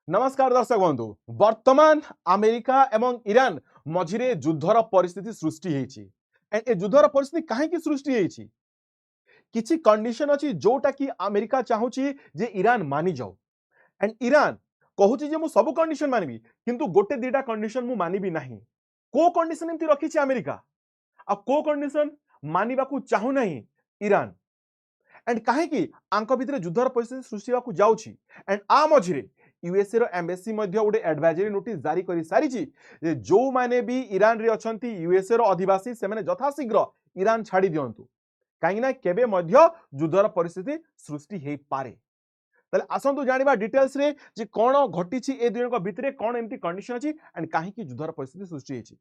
नमस्कार दर्शक बंधु वर्तमान अमेरिका एवं ईरान मझिरे युद्धर परिस्थिति सृष्टि होती ए युद्धर परिस्थिति कहीं सृष्टि होती किसी कंडीशन अच्छी जोटा कि अमेरिका चाहूची जे ईरान मानि जाऊ एंड ईरान कहूची जे मु सब कंडीशन मानिबी किंतु गोटे दीटा कंडीशन मु मानिबी नहीं को कंडीशन एमती रखी अमेरिका आ को कंडीशन मानिबा को चाहू नहीं ईरान एंड कहीं आंक भितर युद्धर परिस्थिति सृष्टि होगा जाऊँगी एंड आ मझिरे यूएसए रो एम्बेसी मध्य गोटे एडवाइजरी नोटिस जारी कर सारी जो माने भी ईरान रे अछंती यूएसए रो अधिवासी से माने यथाशीघ्र ईरान छाड़ी दियंतु कहीं केबे मध्य युद्धर परिस्थिति सृष्टि हो पारे ताले आसंतु जानिबा डिटेल्स रे जे कोन घटिछि ए दुइक भितरे कोन एमती कंडीशन अछि एंड काहे कि युद्धर परिस्थिति सृष्टि होछि।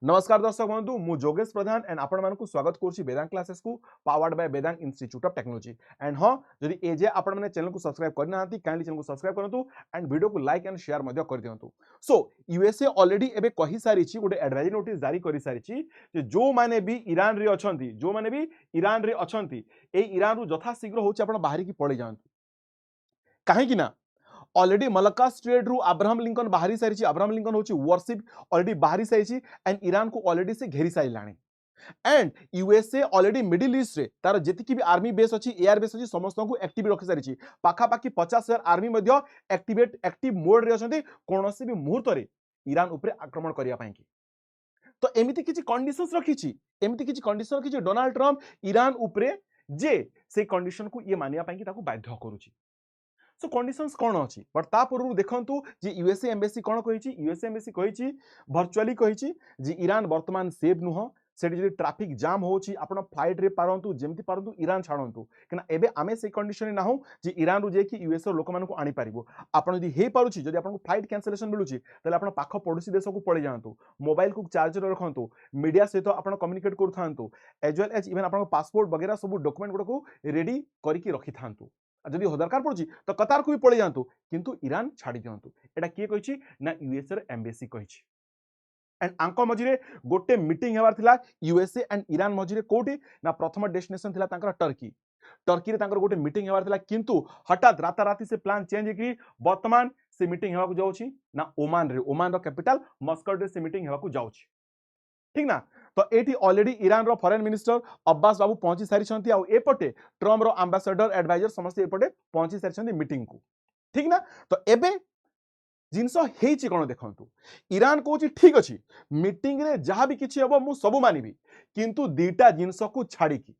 नमस्कार दर्शक बंधु मु जोगेश प्रधान एंड आपण मानकु स्वागत करछि वेदांत क्लासेस को powered by Vedant institute of technology and हां जदि एजे आपण माने चैनल को सब्सक्राइब करना हांती काइंडली चैनल को सब्सक्राइब करंतु एंड वीडियो को लाइक एंड शेयर मध्य कर दियंतु। सो यूएसए ऑलरेडी एबे कहि सारिछि गोटे एडवाइजरी नोटिस जारी करि सारिछि जे जो माने भी ईरान रे अछंती जो माने भी ईरान रे अछंती ए ईरान रु यथा शीघ्र होछि आपण बाहरी की पळि जांतु काहे कि ना ऑलरेडी मलक्का स्ट्रेट रु अब्राहम लिंकन बाहरी सारी अब्राहम लिंकन होची वॉरशिप ऑलरेडी बाहरी सारी एंड ईरान को ऑलरेडी से घेरी सारी and USA already middle east रे तार जेतिकी भी आर्मी बेस अछि एयर बेस अछि समस्त को एक्टिव रखि सारी पाखा पाखी 50,000 आर्मी मध्य एक्टिव मोड रे अछंती कोनोसी भी मुहूर्त रे ईरान ऊपर आक्रमण करिया पाई की तो एमिति किछि कंडीशंस रखिछि एमिति किछि कंडीशन रखिछि डोनाल्ड ट्रम्प ईरान ऊपर जे से कंडीशन को ये मानिया पाई की ताको बाध्य करूछि। सो कंडीशंस कौन अच्छी बट ता पूर्व देखंतु जे यूएसए एम्बेसी कौन कहिछि यूएसए एम्बेसी कहिछि वर्चुअली कहिछि जे ईरान वर्तमान सेफ नुह सेठी जे ट्रैफिक जाम होछि आपण फ्लाइट रे पारंतु जेमति पारंतु ईरान छाडंतु किना एबे आमे से कंडीशन ना हो जे ईरान रु जे कि यूएसए लोक मानको आनी पारिबो आपण जदि हे पारुछि जदि आपण फ्लाइट कैंसलेशन मिलुछि तले आपण पाख पड़ोसी देश को पळि जांतु मोबाइल को चार्ज रे रखंतु मीडिया सहित आपण कम्युनिकेट करथांतु एज वेल एज इवन आपण पासपोर्ट वगैरह सब डॉक्यूमेंट गुडा को रेडी करिकि रखिथांतु जदि दरकार पड़ुछि तो कतार को भी पळि जांतु किंतु ईरान छाड़ी दियंतु एटा किए कहिछि ना यूएसए रे एम्बेसी कहिछि एंड आंको मझिरे गोटे मीटिंग हेबार थिला यूएसए एंड ईरान मझिरे कोठी ना प्रथम डेस्टिनेशन थिला तांकर टर्की रे तांकर गोटे मीटिंग हेबार थिला किंतु हठात राताराती से प्लान चेंज कि वर्तमान से मीटिंग हेबाकू जाउछि ना ओमान रो कैपिटल मस्कट रे से मीटिंग हेबाकू जाउछि ठीक ना तो एटी ऑलरेडी ईरान रो फॉरेन मिनिस्टर अब्बास बाबू पहुंची सारी एपटे ट्रम्प रो एम्बेसडर एडवाइजर समस्त एपटे पहुंची सारी मीटिंग को ठीक ना तो एबे जिनस हेछि कोन देखंतु ईरान कहूछि ठीक अछि मीटिंग रे जहां भी किछि हबो मु सब मानिबी किंतु दीटा जिनस को छाड़ी की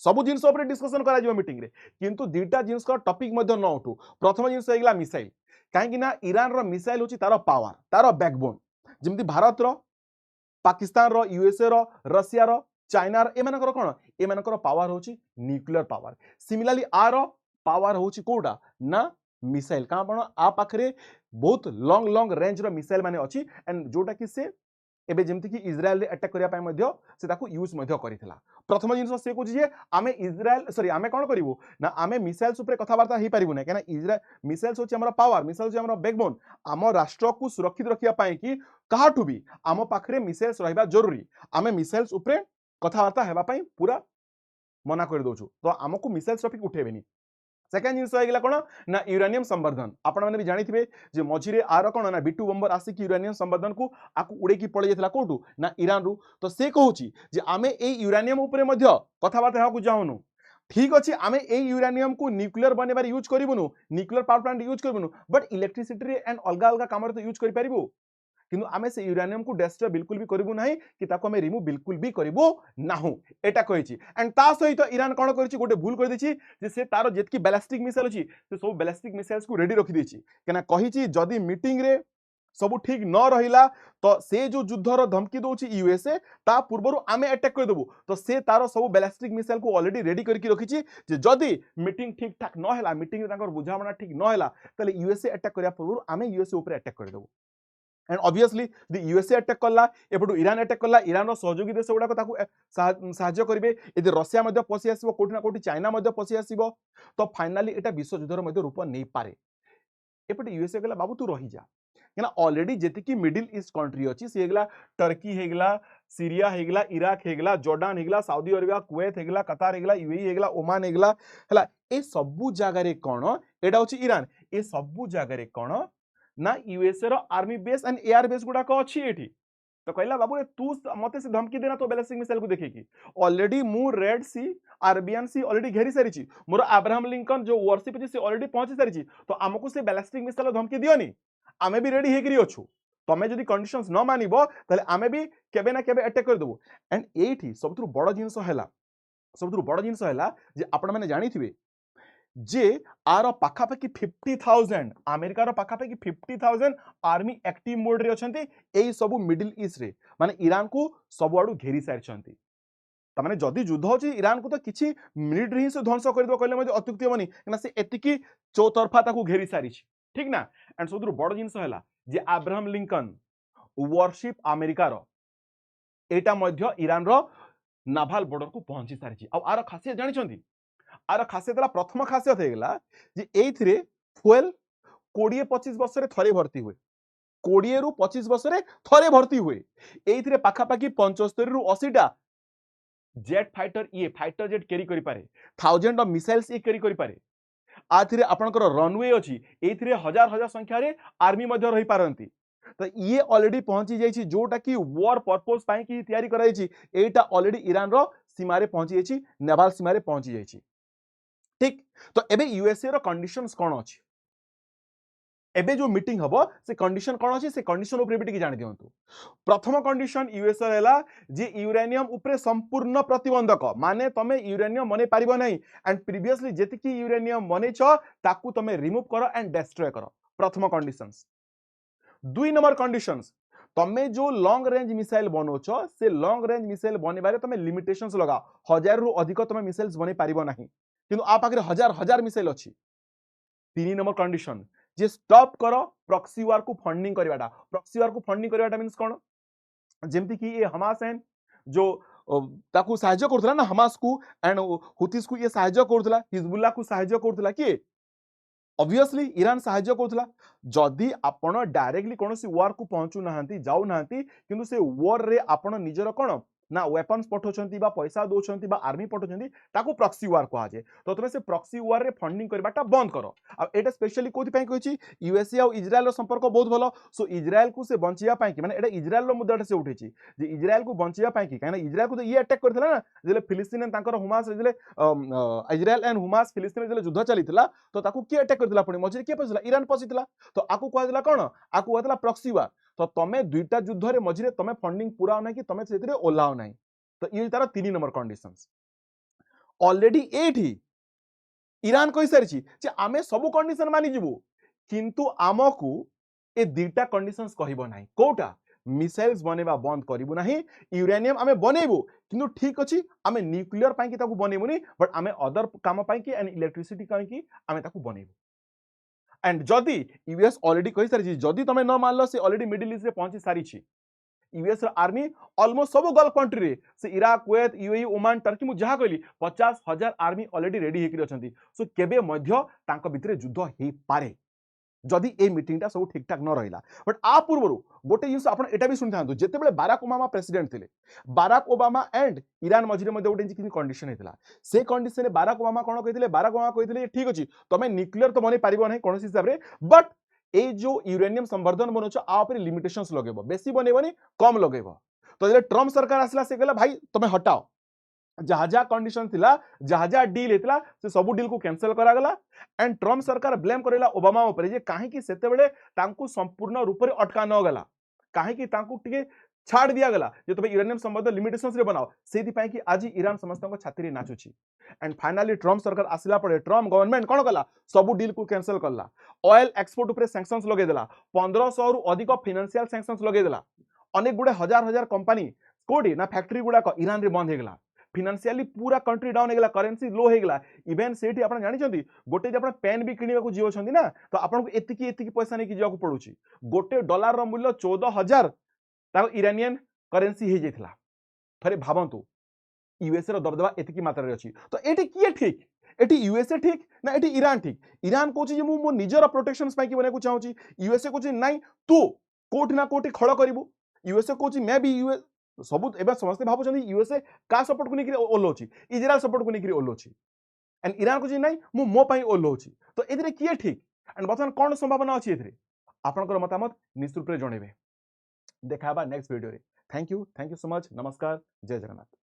सब जिनस ऊपर डिस्कशन करा जिवो मीटिंग रे किंतु दीटा जिनस का टॉपिक मध्ये न उठू प्रथम जिनस हेगला मिसाइल काहे ना ईरान रो मिसाइल होछि तारो पावर तारो बैकबोन जेमति भारत रो पाकिस्तान रो यूएसए रो रशिया रो चाइना रो एमानकर कोन एमानकर पावर होछि न्यूक्लियर पावर सिमिलरली आर पावर होछि कोडा ना मिसाइल का पण आ पाखरे बहुत लॉन्ग रेंज रो मिसाइल माने अछि एंड जोटा कि से एबे जेमति कि इजराइल रे अटैक करिया पाए मध्य से ताकू यूज मध्य करिथिला प्रथम जिनस से कुछ जे आमे इजराइल सॉरी आमे कोन करिवो ना आमे मिसाइल्स ऊपर कथा वार्ता हे परिबो ना केना इजराइल मिसाइल्स होछि हमरा पावर मिसाइल्स हमरा बैकबोन आम राष्ट्र को सुरक्षित रखिया पाए कि काहाठू भी आम पाखरे मिसाइल्स रहिबा जरूरी आमे मिसाइल्स ऊपर कथा वार्ता हेबा पाए पूरा मना कर दोछु तो आमको मिसाइल्स टॉपिक उठेबेनी सेकेंड जिनस होइगला कोन ना यूरेनियम संवर्धन आपण माने भी जानिथिबे जे मझिरे आर कोन ना B2 बम्बर आसी कि यूरेनियम संवर्धन को आकु उड़े की पळे जेतला कोटू ना ईरान रु तो से कहूची जे आमे ए यूरेनियम ऊपर मध्य कथा बार्ता हेकु जाउनु ठीक अछि आमे ए यूरेनियम को न्यूक्लियर बनेबार यूज करिवनु न्यूक्लियर पावर प्लांट यूज करिवनु बट इलेक्ट्रिसिटी रे एंड अलगा अलगा काम रे तो यूज करि परिबो किंतु आमे से यूरेनियम को डिस्ट्रॉय बिल्कुल भी करिवु नाही कि ताको हमें रिमूव बिल्कुल भी करिवु नाहु एटा कहिछि एंड ता सहित ईरान कोन करिछि गोटे भूल कर दिछि जे से तारो जेतकी बैलिस्टिक मिसाइल अछि से सब बैलिस्टिक मिसाइल्स को रेडी रखि दिछि केना कहिछि जदी मीटिंग रे सब ठीक न रहिला तो से जो युद्धर धमकी दोछि यूएसए ता पूर्वरु आमे अटैक कर देबु तो से तारो सब बैलिस्टिक मिसाइल को ऑलरेडी रेडी करके रखिछि जे जदी मीटिंग ठीक ठाक न हैला मीटिंग रे ताकर बुझामणा ठीक न हैला तले यूएसए अटैक करिया पूर्वरु आमे यूएसए ऊपर अटैक कर देबु and obviously the USA attack कला एपटू ईरान अटैक कला ईरान रो सहयोगी देश गुडा ताकू सहायता करिवे यदि रशिया मध्ये पसी आसीबो कोठी ना कोठी चाइना मध्ये पसी आसीबो तो फाइनली एटा विश्व युद्धर मध्ये रूप नै पारे एपटे यूएसए गला बाबू तू रही जा केना ऑलरेडी जेतिकी मिडिल ईस्ट कंट्री अछि से हेगला टर्की हेगला सीरिया हेगला इराक हेगला जॉर्डन हेगला सऊदी अरेबिया कुवैत हेगला कतार हेगला यूएई हेगला ओमान हेगला हला ए सबु जगह रे कोन एटा होछि ईरान ए सबु जगह कौन ना यूएसए रो army base and air base गुडा को अच्छी एठी तो कहला बाबू रे तू मते से धमकी देना तो बैलिस्टिक मिसाइल को देखी ऑलरेडी मु रेड सी अरबियन सी ऑलरेडी घेरी सारी मोर अब्राहम लिंकन जो वॉरशिप अछि से ऑलरेडी पहुंची सारी तो हमको से बैलिस्टिक मिसाइल धमकी दियोनी आमे भी रेडी हेकरी अछु तमे जदि कंडीशंस न मानिबो तले आमे भी केबे ना केबे अटैक कर देबो एंड एठी सबथु बड़ जिंस हैला सबथु बड़ जिंस हैला जे आपण माने जानिथिबे जे आर पाखापाखि 50,000 अमेरिकार पाखापाखि 50,000 आर्मी एक्टिव मोड रे अछंती एई सब मिडिल ईस्ट रे माने ईरान को सब आडू घेरी सारिछंती त माने जदी युद्ध होची ईरान को तो किछि मिनिट रे ही से ध्वंस कर दो कहले मध्ये अत्युक्ति होनी ना से एतिकी चौतरफा ताकू घेरी सारिछि ठीक ना एंड सबथु बड़ जिंस हैला जे अब्राहम लिंकन वॉरशिप अमेरिकार एटा मध्ये ईरान रो नाभाल बॉर्डर को पहुंची सारिछि आ आर खासियत जानिछंती आर खासियत प्रथम खासियत होगा जे एथिरे फुएल 20-25 वर्ष रे थरे भर्ती हुए 20 रु 25 वर्ष रे थरे भर्ती हुए एथिरे पाखापाखि 75 रु 80 टा जेट फाइटर ये फाइटर जेट कैरी करि पारे 1000 ऑफ मिसाइल्स ये कैरी करि पारे आथिरे आपनकर रनवे अछि एथिरे हजार हजार संख्या रे आर्मी मध्ये रही पारंती तो ये ऑलरेडी पहुंची जाइछि जोटा कि वॉर पर्पस पाई कि तयारी कराइछि एटा ऑलरेडी ईरान रो सीमा रे पहुंची जाइछि नेवाल सीमा रे पहुंची जाइछि ठीक तो एबे यूएसए रो कंडीशंस कोन अछि एबे जो मीटिंग हबो से कंडीशन कोन अछि से कंडीशन ऊपर भी जानि दियंतु प्रथम कंडीशन यूएसए हैला जे यूरेनियम ऊपर संपूर्ण प्रतिबंधक माने तमे यूरेनियम मने पारिबो नै एंड प्रीवियसली जेतिकी यूरेनियम मने छ ताकू तमे रिमूव करो एंड डिस्ट्रॉय करो प्रथम कंडीशंस दुई नंबर कंडीशंस तमे जो लॉन्ग रेंज मिसाइल बनोछ से लॉन्ग रेंज मिसाइल बनेबारे तमे लिमिटेशंस लगा 1000 रु अधिक तमे मिसाइल्स बने पारिबो नाही किंतु आ पाखरे हजार हजार मिसाइल अछि तीन नंबर कंडीशन जे स्टॉप करो प्रॉक्सी वार को फंडिंग करवाटा प्रॉक्सी वार को फंडिंग करवाटा मींस कोन जेमति कि ये हमास एंड जो ताकू सहायता करथला ना हमास को एंड हुतीस को ये सहायता करथला हिजबुल्लाह को सहायता करथला कि ऑब्वियसली ईरान सहायता करथला जदी आपण डायरेक्टली कोनोसी वार को पहुंचू नाहंती जाऊ नाहंती किंतु से वार रे आपण निजर कोन ना वेपन्स पठोचंती बा पैसा दोचंती बा आर्मी पठोचंती ताकू प्रॉक्सी वार को आजे तो तमे से प्रॉक्सी वार रे फंडिंग करबाटा बंद करो आ एटा स्पेशली कोथि पई कहछि यूएसए आ इजराइल रो संपर्क बहुत भलो सो इजराइल को से बंचिया पई कि माने एटा इजराइल रो मुद्दाटा से उठेछि जे इजराइल को बंचिया पई कि काना इजराइल को तो ये अटैक करथला ना जेले फिलिस्तीन तांकर हुमास जेले इजराइल एंड हुमास फिलिस्तीन जेले युद्ध चलीथला तो ताकू के अटैक करथला पड़ी मझे के पछला ईरान पछितला तो आकू कहला कोन आकू कहला प्रॉक्सी वार तो तमे दुईटा युद्ध रे मझिरे तमे फंडिंग पूरा नै कि तमे सेतिरे ओलाओ नै तो ये तार 3 नंबर कंडीशंस ऑलरेडी एठी ईरान कहि सारिछि जे आमे सब कंडीशन मानि जिवु किंतु आमकू ए दुईटा कंडीशंस कहिबो नाही कोटा मिसाइल्स बनेबा बंद करिबु नाही यूरेनियम आमे बनेबु किंतु ठीक अछि आमे न्यूक्लियर पाई कि ताकू बनेबुनी बट आमे अदर काम पाई कि एंड इलेक्ट्रिसिटी पाई कि आमे ताकू बनेबु एंड जदी यूएस ऑलरेडी कहि सारिछि जदी तमे न मानलो से ऑलरेडी मिडिल ईस्ट रे पहुंची सारिछि यूएस आर्मी ऑलमोस्ट सब गल्फ कंट्री रे से Iraq Kuwait UAE Oman Turkey मु जहा कहली 50,000 आर्मी ऑलरेडी रेडी हेकरी अछंती सो केबे मध्य तांको भितरे युद्ध हेई पारे जदी ए मीटिंग ता सब ठीक ठाक न रहिला बट आ पूर्वरु गोटे जिंस आपण एटा भी सुनि थांतु जेतेबेले बाराक ओबामा प्रेसिडेंट थिले बाराक ओबामा एंड ईरान मझिरे मध्ये गोटे किछि कंडीशन हेतला से कंडीशन रे बाराक ओबामा कोन कहिथिले बाराक ओबामा कहिथिले ठीक अछि तमे न्यूक्लियर तो बनै पारिबो नै कोनोसी हिसाब रे बट ए जो यूरेनियम संवर्धन बनोछ आ पर लिमिटेशंस लगेबो बेसी बनेबनी कम लगेबो तो जे ट्रम्प सरकार आसला से कहला भाई तमे हटाओ जहाजा कंडीशन थिला जहाजा डील हेतला से सब डील को कैंसिल करा गला एंड ट्रम्प सरकार ब्लेम करेला ओबामा ऊपर जे काहे कि सेते बेले तांकू संपूर्ण रूप रे अटका न गला काहे कि तांकू टिके छाड़ दिया गला जे तबे यूरेनियम संबंध लिमिटेशंस रे बनाओ सेति पाई कि आज ईरान समस्त को छाती रे नाचुची एंड फाइनली ट्रम्प सरकार आसिला पड़े ट्रम्प गवर्नमेंट कोन कला सब डील को कैंसिल करला ऑयल एक्सपोर्ट ऊपर सैंक्शंस लगे देला 1500 रु अधिक फाइनेंशियल सैंक्शंस लगे देला अनेक गुडे हजार हजार कंपनी कोडी ना फैक्ट्री गुडा को ईरान रे बंद हे गेला फाइनेंशियली पूरा कंट्री डाउन हे गेला करेंसी लो हे गेला इवन सेठी आपण जानि छथि गोटे जे आपण पेन भी किनिबा को जियो छथि ना तो आपण को एतिकी एतिकी पैसा नै कि जियो को पडुची गोटे डॉलर रो मूल्य 14000 ताको ईरानियन करेंसी हे जेथला थरे भाबंतु यूएसए रो दबदबा एतिकी मात्रा रे अछि तो एटी किए ठीक एटी यूएसए ठीक ना एटी ईरान ठीक ईरान कोची जे मो निजर प्रोटेक्शंस पाई कि बने को चाहूची यूएसए कोची नाही तू कोठी ना कोठी खड़ करिवु यूएसए कोची मे बी यूएस सब एबे समस्त भाबुछन यूएसए का सपोर्ट को निकरी ओलोची इजराइल सपोर्ट को निकरी ओलोची एंड ईरान कोची नाही मो पाई ओलोची तो एदिरे किए ठीक एंड बर्तमान कौन संभावना अच्छी एथिरे आपनकर मतामत निश्चित रूप से जणेबे देखा नेक्स्ट वीडियो रे थैंक यू सो मच नमस्कार जय जगन्नाथ।